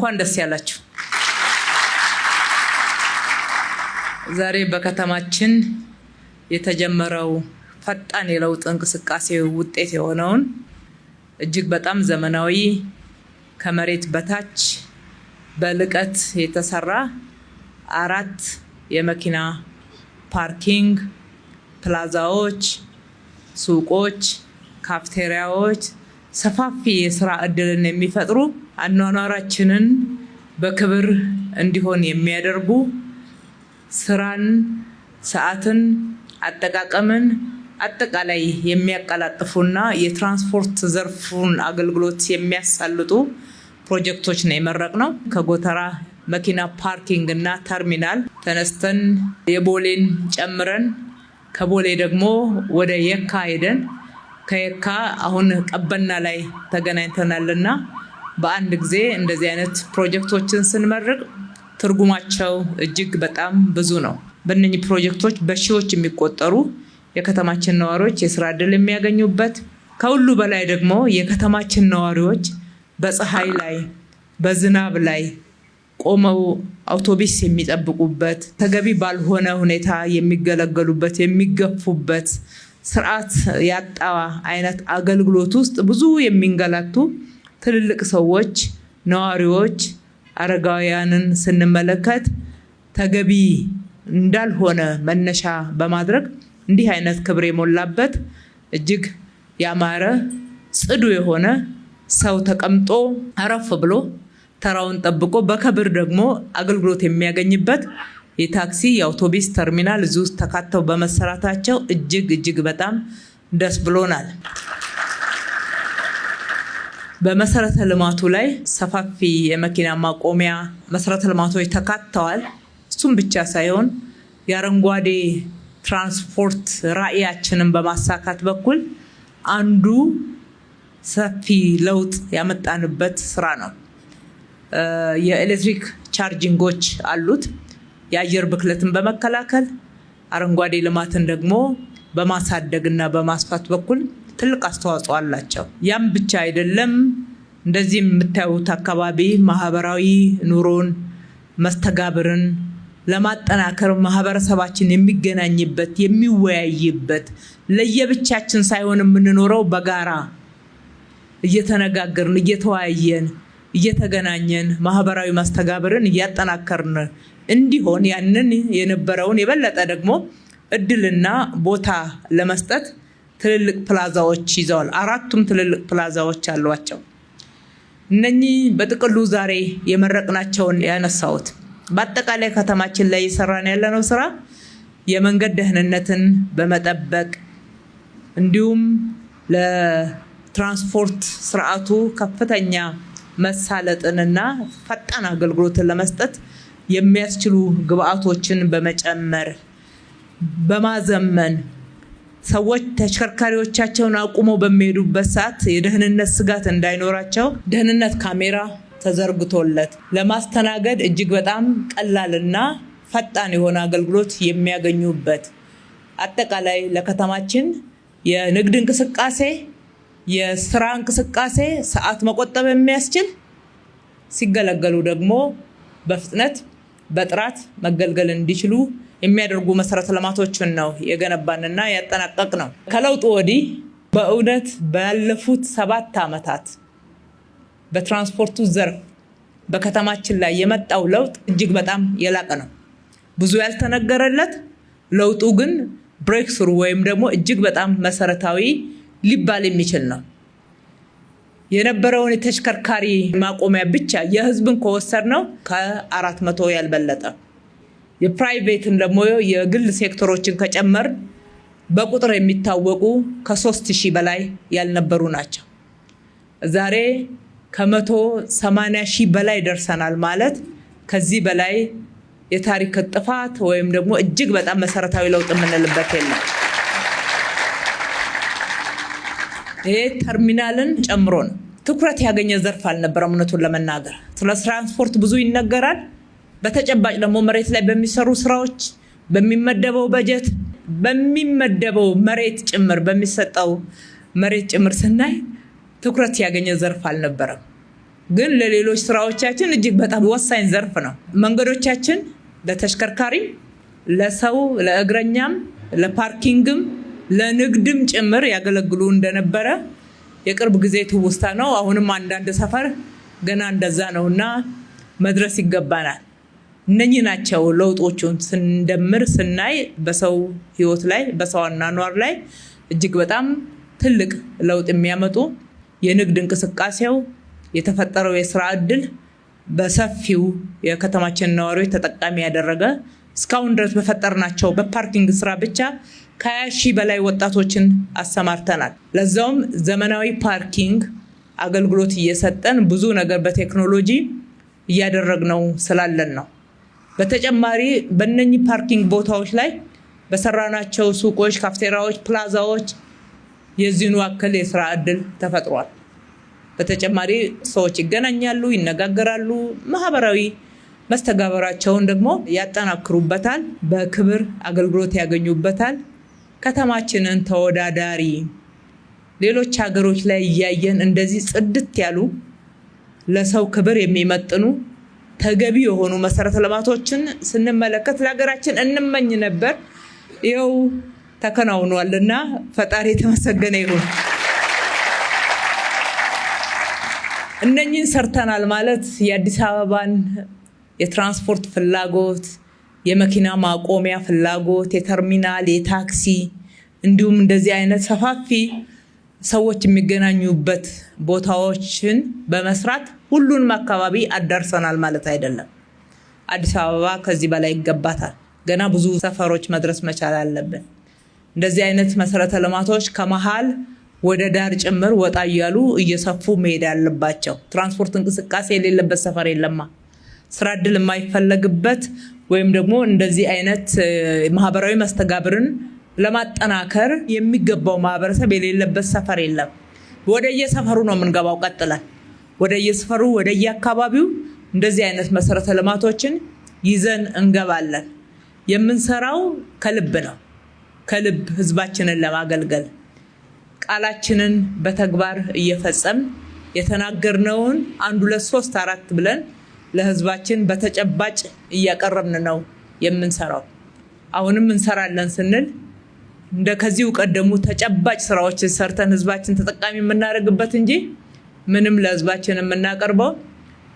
እንኳን ደስ ያላችሁ። ዛሬ በከተማችን የተጀመረው ፈጣን የለውጥ እንቅስቃሴ ውጤት የሆነውን እጅግ በጣም ዘመናዊ ከመሬት በታች በልቀት የተሰራ 4 የመኪና ፓርኪንግ ፕላዛዎች፣ ሱቆች፣ ካፍቴሪያዎች ሰፋፊ የሥራ ዕድልን የሚፈጥሩ አኗኗራችንን በክብር እንዲሆን የሚያደርጉ ስራን፣ ሰዓትን፣ አጠቃቀምን አጠቃላይ የሚያቀላጥፉና የትራንስፖርት ዘርፉን አገልግሎት የሚያሳልጡ ፕሮጀክቶች ነው የመረቅነው። ከጎተራ መኪና ፓርኪንግ እና ተርሚናል ተነስተን የቦሌን ጨምረን ከቦሌ ደግሞ ወደ የካ ሄደን ከየካ አሁን ቀበና ላይ ተገናኝተናልና በአንድ ጊዜ እንደዚህ አይነት ፕሮጀክቶችን ስንመርቅ ትርጉማቸው እጅግ በጣም ብዙ ነው። በእነኚህ ፕሮጀክቶች በሺዎች የሚቆጠሩ የከተማችን ነዋሪዎች የሥራ ዕድል የሚያገኙበት፣ ከሁሉ በላይ ደግሞ የከተማችን ነዋሪዎች በፀሐይ ላይ በዝናብ ላይ ቆመው አውቶቡስ የሚጠብቁበት፣ ተገቢ ባልሆነ ሁኔታ የሚገለገሉበት፣ የሚገፉበት ስርዓት ያጣ አይነት አገልግሎት ውስጥ ብዙ የሚንገላቱ ትልልቅ ሰዎች፣ ነዋሪዎች፣ አረጋውያንን ስንመለከት ተገቢ እንዳልሆነ መነሻ በማድረግ እንዲህ አይነት ክብር የሞላበት እጅግ ያማረ ጽዱ የሆነ ሰው ተቀምጦ አረፍ ብሎ ተራውን ጠብቆ በክብር ደግሞ አገልግሎት የሚያገኝበት የታክሲ የአውቶቡስ ተርሚናል እዚህ ውስጥ ተካተው በመሰራታቸው እጅግ በጣም ደስ ብሎናል። በመሰረተ ልማቱ ላይ ሰፋፊ የመኪና ማቆሚያ መሰረተ ልማቶች ተካተዋል። እሱም ብቻ ሳይሆን የአረንጓዴ ትራንስፖርት ራዕያችንን በማሳካት በኩል አንዱ ሰፊ ለውጥ ያመጣንበት ስራ ነው። የኤሌክትሪክ ቻርጂንጎች አሉት። የአየር ብክለትን በመከላከል አረንጓዴ ልማትን ደግሞ በማሳደግና በማስፋት በኩል ትልቅ አስተዋጽኦ አላቸው። ያም ብቻ አይደለም። እንደዚህ የምታዩት አካባቢ ማህበራዊ ኑሮን መስተጋብርን ለማጠናከር ማህበረሰባችን የሚገናኝበት የሚወያይበት ለየብቻችን ሳይሆን የምንኖረው በጋራ እየተነጋገርን እየተወያየን እየተገናኘን ማህበራዊ መስተጋብርን እያጠናከርን እንዲሆን ያንን የነበረውን የበለጠ ደግሞ እድልና ቦታ ለመስጠት ትልልቅ ፕላዛዎች ይዘዋል። 4ቱም ትልልቅ ፕላዛዎች አሏቸው። እነኚህ በጥቅሉ ዛሬ የመረቅናቸውን ያነሳሁት በአጠቃላይ ከተማችን ላይ እየሰራን ያለነው ስራ የመንገድ ደህንነትን በመጠበቅ እንዲሁም ለትራንስፖርት ስርዓቱ ከፍተኛ መሳለጥንና ፈጣን አገልግሎትን ለመስጠት የሚያስችሉ ግብአቶችን በመጨመር በማዘመን ሰዎች ተሽከርካሪዎቻቸውን አቁመው በሚሄዱበት ሰዓት የደህንነት ስጋት እንዳይኖራቸው ደህንነት ካሜራ ተዘርግቶለት ለማስተናገድ እጅግ በጣም ቀላልና ፈጣን የሆነ አገልግሎት የሚያገኙበት አጠቃላይ ለከተማችን የንግድ እንቅስቃሴ የስራ እንቅስቃሴ ሰዓት መቆጠብ የሚያስችል ሲገለገሉ ደግሞ በፍጥነት በጥራት መገልገል እንዲችሉ የሚያደርጉ መሰረተ ልማቶችን ነው የገነባንና ያጠናቀቅነው። ከለውጡ ወዲህ በእውነት ባለፉት 7 ዓመታት በትራንስፖርቱ ዘርፍ በከተማችን ላይ የመጣው ለውጥ እጅግ በጣም የላቀ ነው። ብዙ ያልተነገረለት ለውጡ ግን ብሬክ ስሩ ወይም ደግሞ እጅግ በጣም መሰረታዊ ሊባል የሚችል ነው። የነበረውን የተሽከርካሪ ማቆሚያ ብቻ የህዝብን ከወሰድነው ከ400 ያልበለጠ የፕራይቬትን ደግሞ የግል ሴክተሮችን ከጨመር በቁጥር የሚታወቁ ከ3000 በላይ ያልነበሩ ናቸው። ዛሬ ከ180,000 በላይ ደርሰናል ማለት ከዚህ በላይ የታሪክ ጥፋት ወይም ደግሞ እጅግ በጣም መሰረታዊ ለውጥ የምንልበት የለም። ይሄ ተርሚናልን ጨምሮ ነው። ትኩረት ያገኘ ዘርፍ አልነበረም። እውነቱን ለመናገር ስለ ትራንስፖርት ብዙ ይነገራል። በተጨባጭ ደግሞ መሬት ላይ በሚሰሩ ስራዎች በሚመደበው በጀት በሚመደበው መሬት ጭምር በሚሰጠው መሬት ጭምር ስናይ ትኩረት ያገኘ ዘርፍ አልነበረም። ግን ለሌሎች ስራዎቻችን እጅግ በጣም ወሳኝ ዘርፍ ነው። መንገዶቻችን ለተሽከርካሪ፣ ለሰው፣ ለእግረኛም፣ ለፓርኪንግም ለንግድም ጭምር ያገለግሉ እንደነበረ የቅርብ ጊዜ ትውስታ ነው። አሁንም አንዳንድ ሰፈር ገና እንደዛ ነውና መድረስ ይገባናል። እነኚህ ናቸው ለውጦቹን ስንደምር ስናይ በሰው ህይወት ላይ በሰው አኗኗር ላይ እጅግ በጣም ትልቅ ለውጥ የሚያመጡ የንግድ እንቅስቃሴው የተፈጠረው የስራ ዕድል በሰፊው የከተማችን ነዋሪዎች ተጠቃሚ ያደረገ እስካሁን ድረስ በፈጠርናቸው በፓርኪንግ ስራ ብቻ ከ20,000 በላይ ወጣቶችን አሰማርተናል። ለዛውም ዘመናዊ ፓርኪንግ አገልግሎት እየሰጠን ብዙ ነገር በቴክኖሎጂ እያደረግነው ስላለን ነው። በተጨማሪ በእነኚህ ፓርኪንግ ቦታዎች ላይ በሰራናቸው ሱቆች፣ ካፍቴሪያዎች፣ ፕላዛዎች የዚህኑ አክል የስራ ዕድል ተፈጥሯል። በተጨማሪ ሰዎች ይገናኛሉ፣ ይነጋገራሉ፣ ማህበራዊ መስተጋበራቸውን ደግሞ ያጠናክሩበታል፣ በክብር አገልግሎት ያገኙበታል። ከተማችንን ተወዳዳሪ ሌሎች ሀገሮች ላይ እያየን እንደዚህ ጽድት ያሉ ለሰው ክብር የሚመጥኑ ተገቢ የሆኑ መሰረተ ልማቶችን ስንመለከት ለሀገራችን እንመኝ ነበር። ይኸው ተከናውኗልና ፈጣሪ የተመሰገነ ይሁን። እነኚህን ሰርተናል ማለት የአዲስ አበባን የትራንስፖርት ፍላጎት፣ የመኪና ማቆሚያ ፍላጎት፣ የተርሚናል፣ የታክሲ እንዲሁም እንደዚህ አይነት ሰፋፊ ሰዎች የሚገናኙበት ቦታዎችን በመስራት ሁሉንም አካባቢ አዳርሰናል ማለት አይደለም። አዲስ አበባ ከዚህ በላይ ይገባታል። ገና ብዙ ሰፈሮች መድረስ መቻል አለብን። እንደዚህ አይነት መሰረተ ልማቶች ከመሃል ወደ ዳር ጭምር ወጣ እያሉ እየሰፉ መሄድ ያለባቸው። ትራንስፖርት እንቅስቃሴ የሌለበት ሰፈር የለማ። ስራ ዕድል የማይፈለግበት ወይም ደግሞ እንደዚህ አይነት ማህበራዊ መስተጋብርን ለማጠናከር የሚገባው ማህበረሰብ የሌለበት ሰፈር የለም። ወደየሰፈሩ ነው የምንገባው። ቀጥለን ወደየሰፈሩ ወደየአካባቢው እንደዚህ አይነት መሰረተ ልማቶችን ይዘን እንገባለን። የምንሰራው ከልብ ነው። ከልብ ህዝባችንን ለማገልገል ቃላችንን በተግባር እየፈጸም የተናገርነውን 1 2 3 4 ብለን ለህዝባችን በተጨባጭ እያቀረብን ነው የምንሰራው። አሁንም እንሰራለን ስንል እንደከዚሁ ቀደሙ ተጨባጭ ስራዎችን ሰርተን ህዝባችን ተጠቃሚ የምናደርግበት እንጂ ምንም ለህዝባችን የምናቀርበው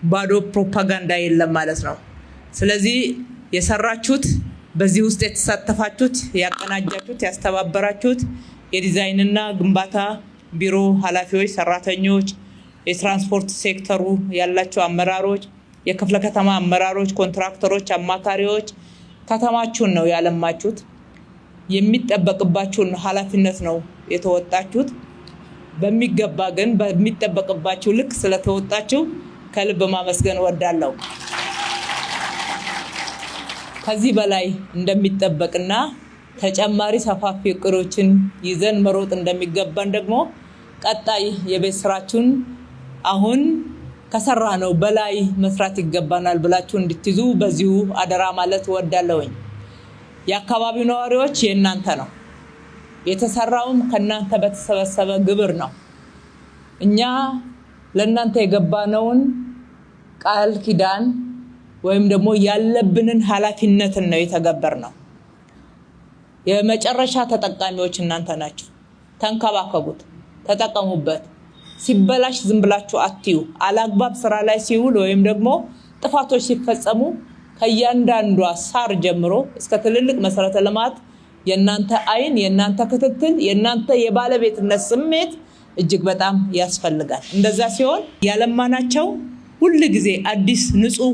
ባዶ ፕሮፓጋንዳ የለም ማለት ነው። ስለዚህ የሰራችሁት በዚህ ውስጥ የተሳተፋችሁት፣ ያቀናጃችሁት፣ ያስተባበራችሁት የዲዛይንና ግንባታ ቢሮ ኃላፊዎች፣ ሰራተኞች፣ የትራንስፖርት ሴክተሩ ያላችሁ አመራሮች፣ የክፍለ ከተማ አመራሮች፣ ኮንትራክተሮች፣ አማካሪዎች ከተማችሁን ነው ያለማችሁት። የሚጠበቅባችሁን ኃላፊነት ነው የተወጣችሁት። በሚገባ ግን በሚጠበቅባችሁ ልክ ስለተወጣችሁ ከልብ ማመስገን ወዳለው። ከዚህ በላይ እንደሚጠበቅና ተጨማሪ ሰፋፊ እቅዶችን ይዘን መሮጥ እንደሚገባን ደግሞ ቀጣይ የቤት ስራችሁን አሁን ከሰራነው በላይ መስራት ይገባናል ብላችሁ እንድትይዙ በዚሁ አደራ ማለት ወዳለሁኝ። የአካባቢው ነዋሪዎች የእናንተ ነው። የተሰራውም ከእናንተ በተሰበሰበ ግብር ነው። እኛ ለእናንተ የገባነውን ቃል ኪዳን ወይም ደግሞ ያለብንን ኃላፊነትን ነው የተገበርነው። የመጨረሻ ተጠቃሚዎች እናንተ ናችሁ። ተንከባከቡት፣ ተጠቀሙበት። ሲበላሽ ዝም ብላችሁ አትዩ። አላግባብ ስራ ላይ ሲውል ወይም ደግሞ ጥፋቶች ሲፈጸሙ ከእያንዳንዷ ሳር ጀምሮ እስከ ትልልቅ መሰረተ ልማት የእናንተ አይን፣ የእናንተ ክትትል፣ የእናንተ የባለቤትነት ስሜት እጅግ በጣም ያስፈልጋል። እንደዛ ሲሆን ያለማናቸው ሁሉ ጊዜ አዲስ ንጹህ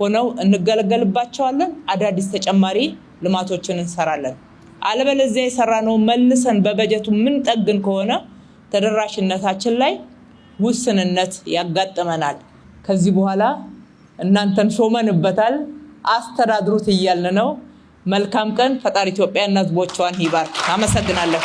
ሆነው እንገለገልባቸዋለን። አዳዲስ ተጨማሪ ልማቶችን እንሰራለን። አለበለዚያ የሰራነው መልሰን በበጀቱ ምን ጠግን ከሆነ ተደራሽነታችን ላይ ውስንነት ያጋጥመናል። ከዚህ በኋላ እናንተን ሾመንበታል፣ አስተዳድሩት እያልን ነው። መልካም ቀን። ፈጣሪ ኢትዮጵያና ሕዝቦቿን ይባርክ። አመሰግናለሁ።